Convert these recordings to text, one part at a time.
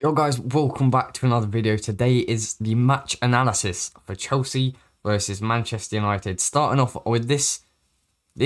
Yo guys, welcome back to another video. Today is the match analysis for Chelsea versus Manchester United. Starting off with this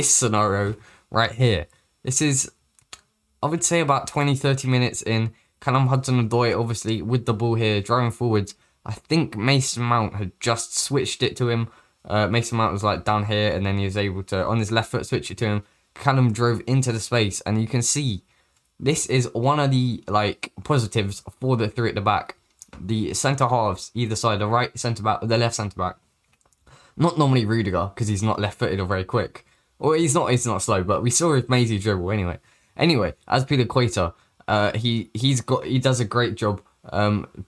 scenario right here. This is, I would say, about 20-30 minutes in. Callum, Hudson, Odoi obviously with the ball here, driving forwards. I think Mason Mount had just switched it to him. Mason Mount was like down here and then he was able to, on his left foot, switch it to him. Callum drove into the space and you can see this is one of the positives for the three at the back. The centre halves, either side, the right centre back or the left centre back. Not normally Rudiger because he's not left footed or very quick, or he's not slow. But we saw his mazy dribble anyway. Anyway, as Peter he does a great job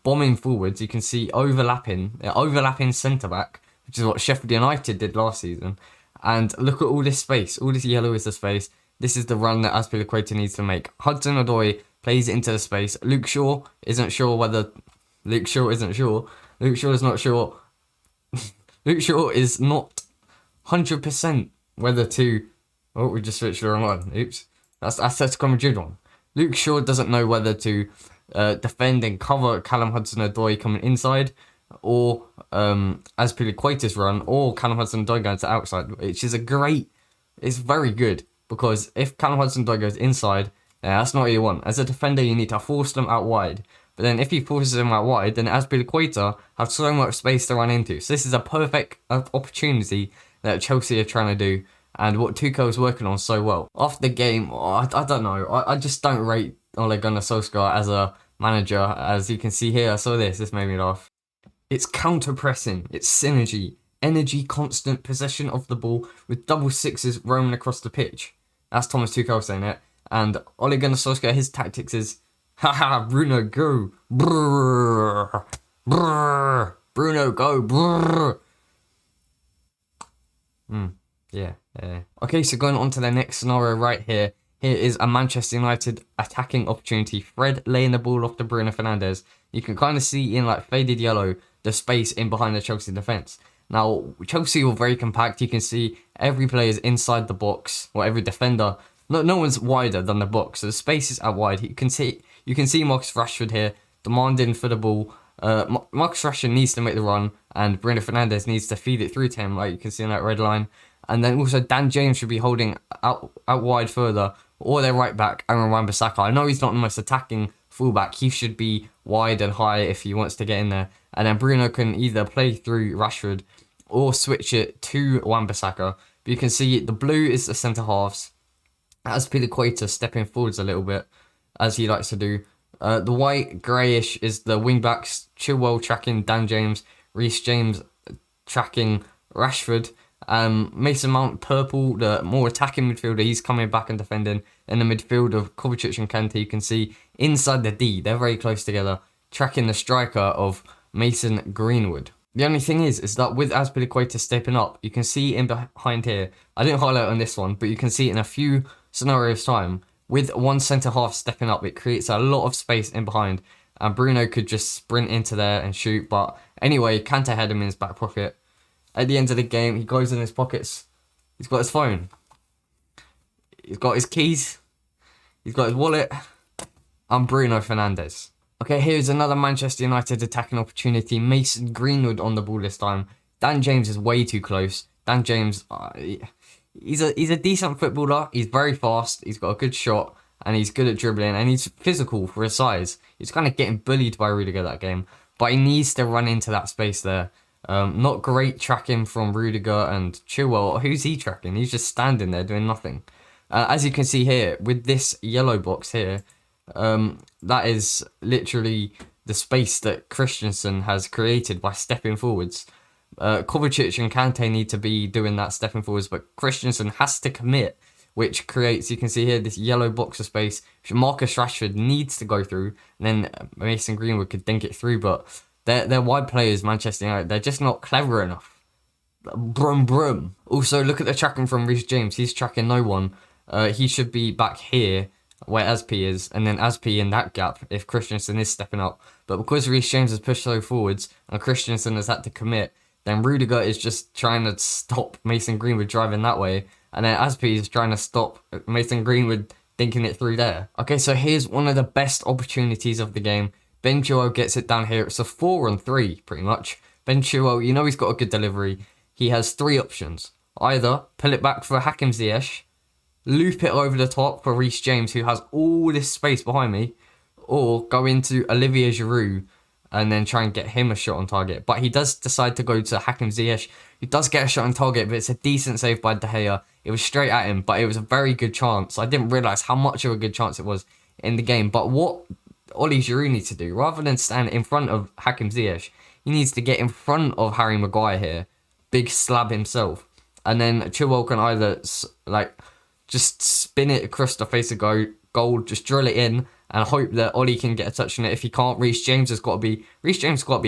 bombing forwards. You can see overlapping centre back, which is what Sheffield United did last season. And look at all this space. All this yellow is the space. This is the run that Azpilicueta needs to make. Hudson Odoi plays it into the space. Luke Shaw isn't sure whether... Luke Shaw isn't sure. Luke Shaw is not sure. Luke Shaw is not 100% whether to... Oh, we just switched the wrong one. Oops. That's Atletico Madrid one. Luke Shaw doesn't know whether to defend and cover Callum Hudson-Odoi coming inside, or Azpilicueta's run, or Callum Hudson-Odoi going to the outside, which is it's very good. Because if Callum Hudson-Odoi goes inside, that's not what you want. As a defender, you need to force them out wide. But then if he forces them out wide, then Azpilicueta have so much space to run into. So this is a perfect opportunity that Chelsea are trying to do, and what Tuchel is working on so well. After the game, I don't know. I just don't rate Ole Gunnar Solskjaer as a manager. As you can see here, I saw this made me laugh. It's counter-pressing, it's synergy, energy, constant possession of the ball with double sixes roaming across the pitch. That's Thomas Tuchel saying it. And Ole Gunnar Solskjaer, his tactics is, haha, Bruno, go. Brrr, brrr, Bruno, go. Brrr. Yeah. Okay, so going on to the next scenario right here. Here is a Manchester United attacking opportunity. Fred laying the ball off to Bruno Fernandes. You can kind of see in faded yellow the space in behind the Chelsea defence. Now, Chelsea were very compact. You can see every player is inside the box, or every defender. No one's wider than the box, so the space is out wide. You can see Marcus Rashford here demanding for the ball. Marcus Rashford needs to make the run, and Bruno Fernandes needs to feed it through to him, like you can see on that red line. And then also Dan James should be holding out wide further, or their right back, Aaron Wan-Bissaka. I know he's not the most attacking fullback. He should be wide and high if he wants to get in there. And then Bruno can either play through Rashford or switch it to Wan-Bissaka. But you can see the blue is the centre halves. Azpilicueta stepping forwards a little bit, as he likes to do. The white greyish is the wing backs. Chilwell tracking Dan James, Reece James tracking Rashford. Mason Mount purple, the more attacking midfielder, he's coming back and defending. In the midfield of Kovacic and Kante, you can see inside the D, they're very close together, tracking the striker of Mason Greenwood. The only thing is that with Azpilicueta stepping up, you can see in behind here, I didn't highlight on this one, but you can see in a few scenarios time, with one centre half stepping up, it creates a lot of space in behind, and Bruno could just sprint into there and shoot. But anyway, Kante had him in his back pocket. At the end of the game, he goes in his pockets. He's got his phone. He's got his keys. He's got his wallet. I'm Bruno Fernandes. Okay, here's another Manchester United attacking opportunity. Mason Greenwood on the ball this time. Dan James is way too close. Dan James, he's a decent footballer. He's very fast. He's got a good shot. And he's good at dribbling. And he's physical for his size. He's kind of getting bullied by Rudiger that game. But he needs to run into that space there. Not great tracking from Rudiger and Chilwell. Who's he tracking? He's just standing there doing nothing. As you can see here, with this yellow box here, that is literally the space that Christensen has created by stepping forwards. Kovacic and Kante need to be doing that stepping forwards, but Christensen has to commit, which creates, you can see here, this yellow box of space, which Marcus Rashford needs to go through, and then Mason Greenwood could dink it through, but they're wide players, Manchester United. They're just not clever enough. Brum brum. Also, look at the tracking from Reece James. He's tracking no one. He should be back here where Aspi is, and then Aspi in that gap if Christensen is stepping up. But because Reece James has pushed so forwards and Christensen has had to commit, then Rudiger is just trying to stop Mason Greenwood driving that way, and then Aspi is trying to stop Mason Greenwood thinking it through there. Okay, so here's one of the best opportunities of the game. Ben Chilwell gets it down here. It's a 4-on-3, pretty much. Ben Chilwell, you know he's got a good delivery. He has 3 options. Either pull it back for Hakim Ziyech, loop it over the top for Reece James, who has all this space behind me, or go into Olivier Giroud and then try and get him a shot on target. But he does decide to go to Hakim Ziyech, who does get a shot on target, but it's a decent save by De Gea. It was straight at him, but it was a very good chance. I didn't realise how much of a good chance it was in the game. But what Oli Giroud needs to do, rather than stand in front of Hakim Ziyech, he needs to get in front of Harry Maguire here, big slab himself. And then Chilwell can either just spin it across the face of goal, just drill it in, and hope that Oli can get a touch on it. If he can't, Reece James has got to be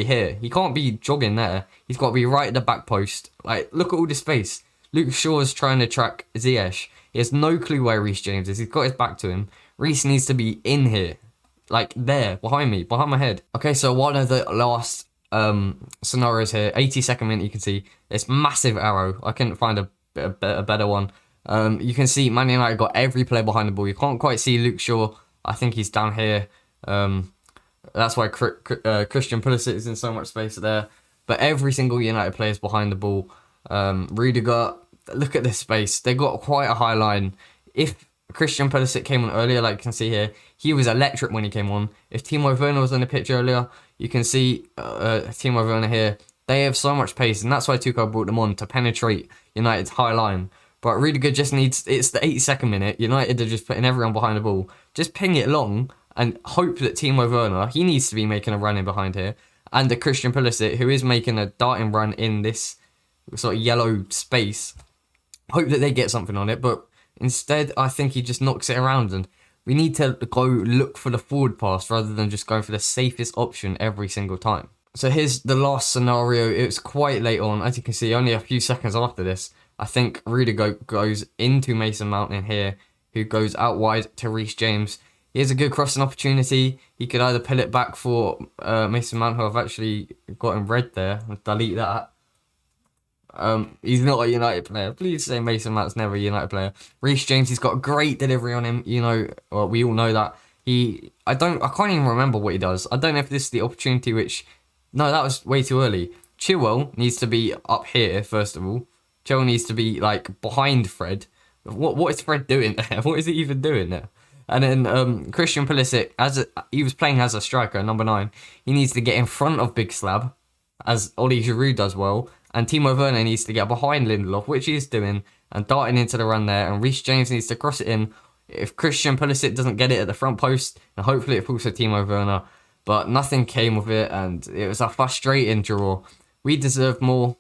here. He can't be jogging there. He's got to be right at the back post. Like, look at all this space. Luke Shaw's trying to track Ziyech. He has no clue where Reece James is. He's got his back to him. Reece needs to be in here, like there, behind me, behind my head. Okay, so one of the last scenarios here, 82nd minute, you can see this massive arrow. I couldn't find a better one. You can see Man United got every player behind the ball. You can't quite see Luke Shaw. I think he's down here. That's why Christian Pulisic is in so much space there. But every single United player is behind the ball. Rudiger, look at this space. They got quite a high line. If Christian Pulisic came on earlier, like you can see here, he was electric when he came on. If Timo Werner was on the pitch earlier, you can see Timo Werner here. They have so much pace, and that's why Tuchel brought them on, to penetrate United's high line. But Rudiger just needs, it's the 82nd minute, United are just putting everyone behind the ball. Just ping it long and hope that Timo Werner, he needs to be making a run in behind here. And the Christian Pulisic, who is making a darting run in this sort of yellow space, hope that they get something on it. But instead, I think he just knocks it around, and we need to go look for the forward pass rather than just going for the safest option every single time. So here's the last scenario. It's quite late on, as you can see, only a few seconds after this. I think Rudiger goes into Mason Mount in here, who goes out wide to Reece James. Here's a good crossing opportunity. He could either pull it back for Mason Mount, who I've actually got in red there. I'll delete that. He's not a United player. Please say Mason Mount's never a United player. Reece James, he's got a great delivery on him. You know, well, we all know that. I can't even remember what he does. I don't know if this is the opportunity which... No, that was way too early. Chilwell needs to be up here, first of all. Chilwell needs to be, like, behind Fred. What is Fred doing there? What is he even doing there? And then Christian Pulisic, he was playing as a striker, number 9. He needs to get in front of Big Slab, as Oli Giroud does well. And Timo Werner needs to get behind Lindelof, which he is doing, and darting into the run there. And Reece James needs to cross it in. If Christian Pulisic doesn't get it at the front post, and hopefully it falls to Timo Werner. But nothing came of it, and it was a frustrating draw. We deserved more.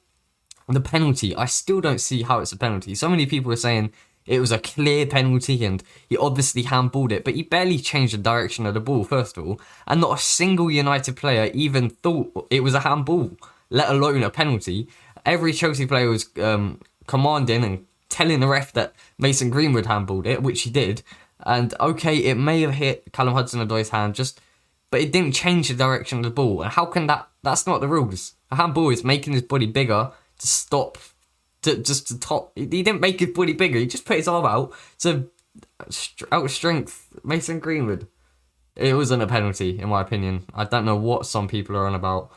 The penalty, I still don't see how it's a penalty. So many people are saying it was a clear penalty and he obviously handballed it, but he barely changed the direction of the ball, first of all. And not a single United player even thought it was a handball, let alone a penalty. Every Chelsea player was commanding and telling the ref that Mason Greenwood handballed it, which he did. And okay, it may have hit Callum Hudson-Odoi's hand, but it didn't change the direction of the ball. And how can that's not the rules. A handball is making his body bigger to stop, to top. He didn't make his body bigger. He just put his arm out to outstrength Mason Greenwood. It wasn't a penalty, in my opinion. I don't know what some people are on about.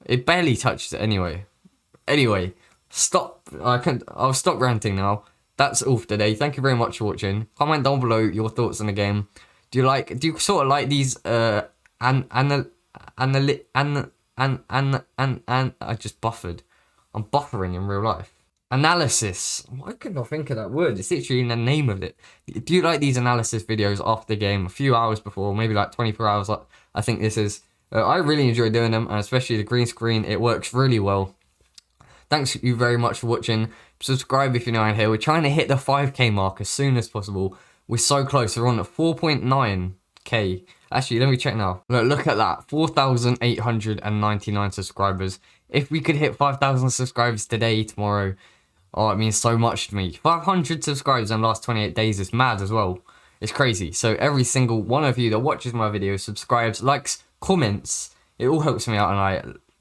It barely touched it anyway. Anyway, stop. I'll stop ranting now. That's all for today. Thank you very much for watching. Comment down below your thoughts on the game. Do you sort of like these I just buffered. I'm buffering in real life. Analysis. Why couldn't I think of that word? It's literally in the name of it. Do you like these analysis videos after the game, a few hours before, maybe like 24 hours, like I think this is? I really enjoy doing them, and especially the green screen. It works really well. Thanks you very much for watching. Subscribe if you're new here. We're trying to hit the 5k mark as soon as possible. We're so close. We're on at 4.9k. Actually, let me check now. Look at that. 4,899 subscribers. If we could hit 5,000 subscribers today, tomorrow, oh, it means so much to me. 500 subscribers in the last 28 days is mad as well. It's crazy. So every single one of you that watches my videos, subscribes, likes, comments, it all helps me out, and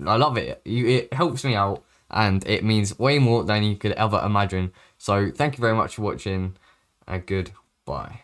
I love it. It helps me out, and it means way more than you could ever imagine. So thank you very much for watching, and goodbye.